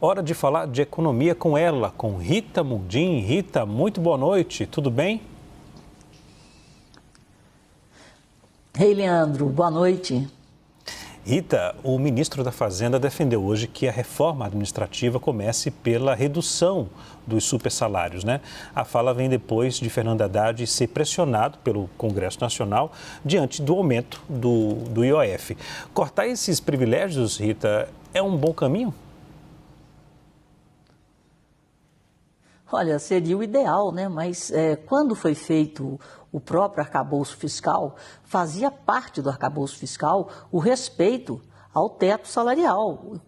Hora de falar de economia com ela, com Rita Mundim. Rita, muito boa noite, tudo bem? Ei, Leandro, boa noite. Rita, o ministro da Fazenda defendeu hoje que a reforma administrativa comece pela redução dos supersalários, né? A fala vem depois de Fernando Haddad ser pressionado pelo Congresso Nacional diante do aumento do IOF. Cortar esses privilégios, Rita, é um bom caminho? Olha, seria o ideal, né? Mas quando foi feito o próprio arcabouço fiscal, fazia parte do arcabouço fiscal o respeito ao teto salarial,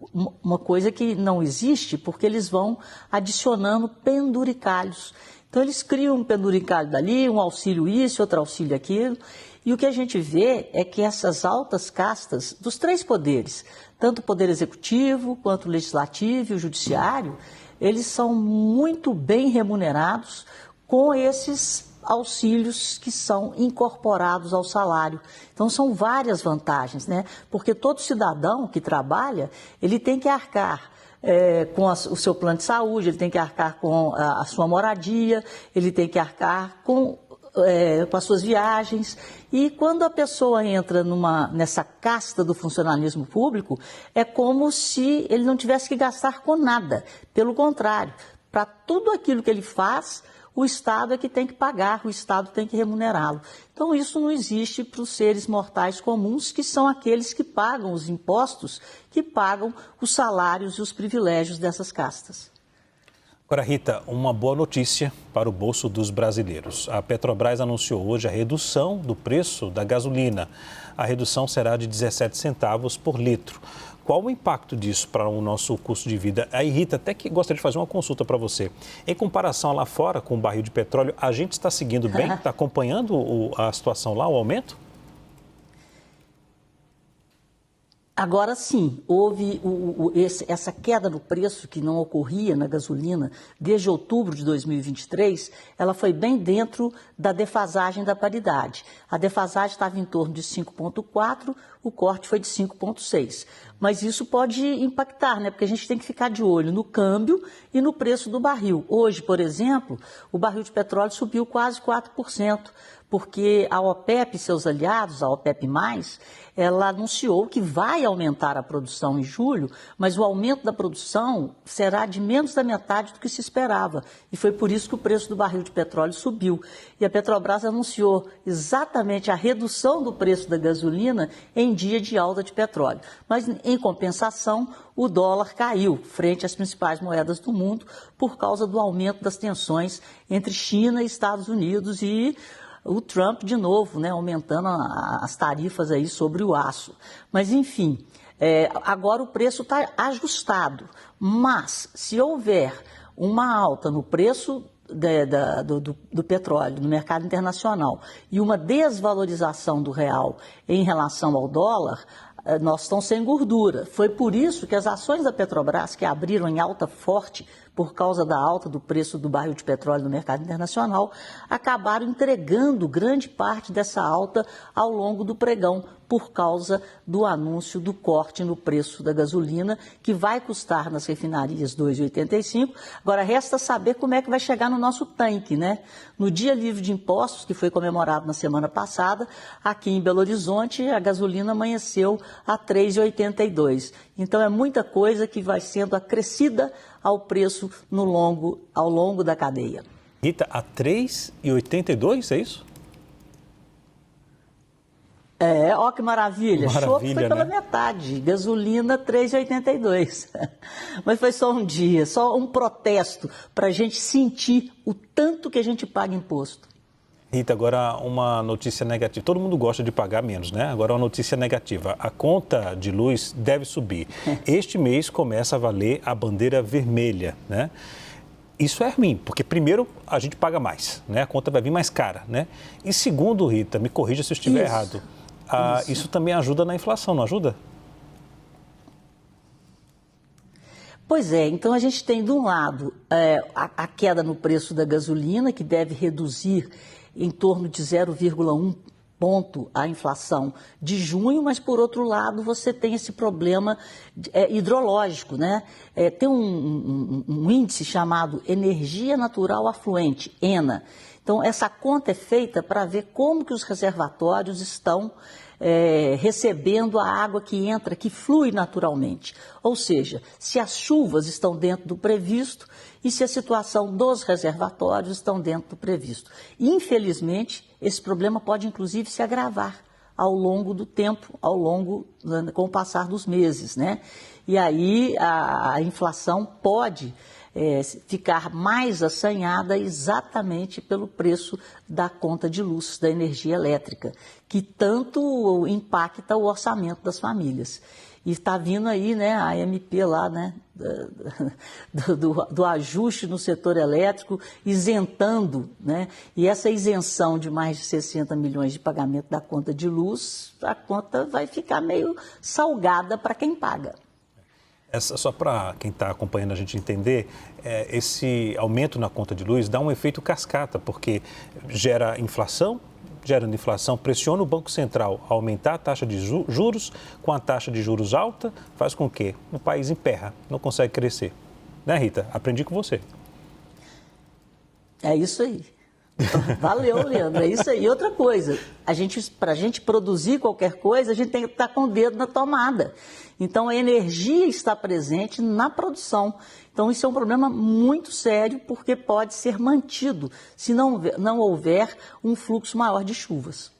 uma coisa que não existe porque eles vão adicionando penduricalhos. Então, eles criam um penduricalho dali, um auxílio isso, outro auxílio aquilo, e o que a gente vê é que essas altas castas dos três poderes, tanto o poder executivo, quanto o legislativo e o judiciário, eles são muito bem remunerados com esses auxílios que são incorporados ao salário. Então, são várias vantagens, né? Porque todo cidadão que trabalha, ele tem que arcar com o seu plano de saúde, ele tem que arcar com a sua moradia, ele tem que arcar com as suas viagens. E quando a pessoa entra nessa casta do funcionalismo público, é como se ele não tivesse que gastar com nada. Pelo contrário, para tudo aquilo que ele faz, o Estado é que tem que pagar, o Estado tem que remunerá-lo. Então, isso não existe para os seres mortais comuns, que são aqueles que pagam os impostos, que pagam os salários e os privilégios dessas castas. Agora, Rita, uma boa notícia para o bolso dos brasileiros. A Petrobras anunciou hoje a redução do preço da gasolina. A redução será de 17 centavos por litro. Qual o impacto disso para o nosso custo de vida? Aí, Rita, até que gostaria de fazer uma consulta para você. Em comparação lá fora com o barril de petróleo, a gente está seguindo bem? Está acompanhando a situação lá, o aumento? Agora sim, houve essa queda no preço que não ocorria na gasolina desde outubro de 2023, ela foi bem dentro da defasagem da paridade. A defasagem estava em torno de 5,4, o corte foi de 5,6. Mas isso pode impactar, né? Porque a gente tem que ficar de olho no câmbio e no preço do barril. Hoje, por exemplo, o barril de petróleo subiu quase 4%, porque a OPEP e seus aliados, a OPEP+, ela anunciou que vai aumentar a produção em julho, mas o aumento da produção será de menos da metade do que se esperava. E foi por isso que o preço do barril de petróleo subiu. E a Petrobras anunciou exatamente a redução do preço da gasolina em dia de alta de petróleo. Mas, em compensação, o dólar caiu frente às principais moedas do mundo por causa do aumento das tensões entre China e Estados Unidos e o Trump, de novo, né, aumentando as tarifas aí sobre o aço. Mas, enfim, agora o preço está ajustado. Mas, se houver uma alta no preço do petróleo no mercado internacional e uma desvalorização do real em relação ao dólar, nós estamos sem gordura. Foi por isso que as ações da Petrobras, que abriram em alta forte por causa da alta do preço do barril de petróleo no mercado internacional, acabaram entregando grande parte dessa alta ao longo do pregão, por causa do anúncio do corte no preço da gasolina, que vai custar nas refinarias R$ 2,85. Agora, resta saber como é que vai chegar no nosso tanque, né? No Dia Livre de Impostos, que foi comemorado na semana passada, aqui em Belo Horizonte, a gasolina amanheceu a R$ 3,82. Então, é muita coisa que vai sendo acrescida ao preço ao longo da cadeia. Rita, a R$ 3,82, é isso? Ó que maravilha. Chopp foi pela metade, gasolina 3,82. Mas foi só um dia, só um protesto para a gente sentir o tanto que a gente paga imposto. Rita, agora uma notícia negativa. Todo mundo gosta de pagar menos, né? Agora uma notícia negativa. A conta de luz deve subir. Este mês começa a valer a bandeira vermelha, né? Isso é ruim, porque primeiro a gente paga mais, né? A conta vai vir mais cara, né? E segundo, Rita, me corrija se eu estiver errado, isso também ajuda na inflação, não ajuda? Pois é, então a gente tem de um lado a queda no preço da gasolina, que deve reduzir em torno de 0,1 ponto a inflação de junho, mas, por outro lado, você tem esse problema hidrológico, né? Tem um índice chamado Energia Natural Afluente, ENA. Então, essa conta é feita para ver como que os reservatórios estão recebendo a água que entra, que flui naturalmente. Ou seja, se as chuvas estão dentro do previsto e se a situação dos reservatórios estão dentro do previsto. Infelizmente, esse problema pode inclusive se agravar ao longo do tempo, com o passar dos meses, né? E aí a inflação pode ficar mais assanhada exatamente pelo preço da conta de luz, da energia elétrica, que tanto impacta o orçamento das famílias. E está vindo aí, né, a MP lá, né, do ajuste no setor elétrico, isentando, né, e essa isenção de mais de 60 milhões de pagamento da conta de luz, a conta vai ficar meio salgada para quem paga. Só para quem está acompanhando a gente entender, esse aumento na conta de luz dá um efeito cascata, porque gerando inflação, pressiona o Banco Central a aumentar a taxa de juros, com a taxa de juros alta, faz com que o país emperra, não consegue crescer. Né, Rita? Aprendi com você. É isso aí. Valeu, Leandro, é isso aí. E outra coisa, para a gente produzir qualquer coisa, a gente tem que estar com o dedo na tomada. Então, a energia está presente na produção. Então, isso é um problema muito sério, porque pode ser mantido se não houver um fluxo maior de chuvas.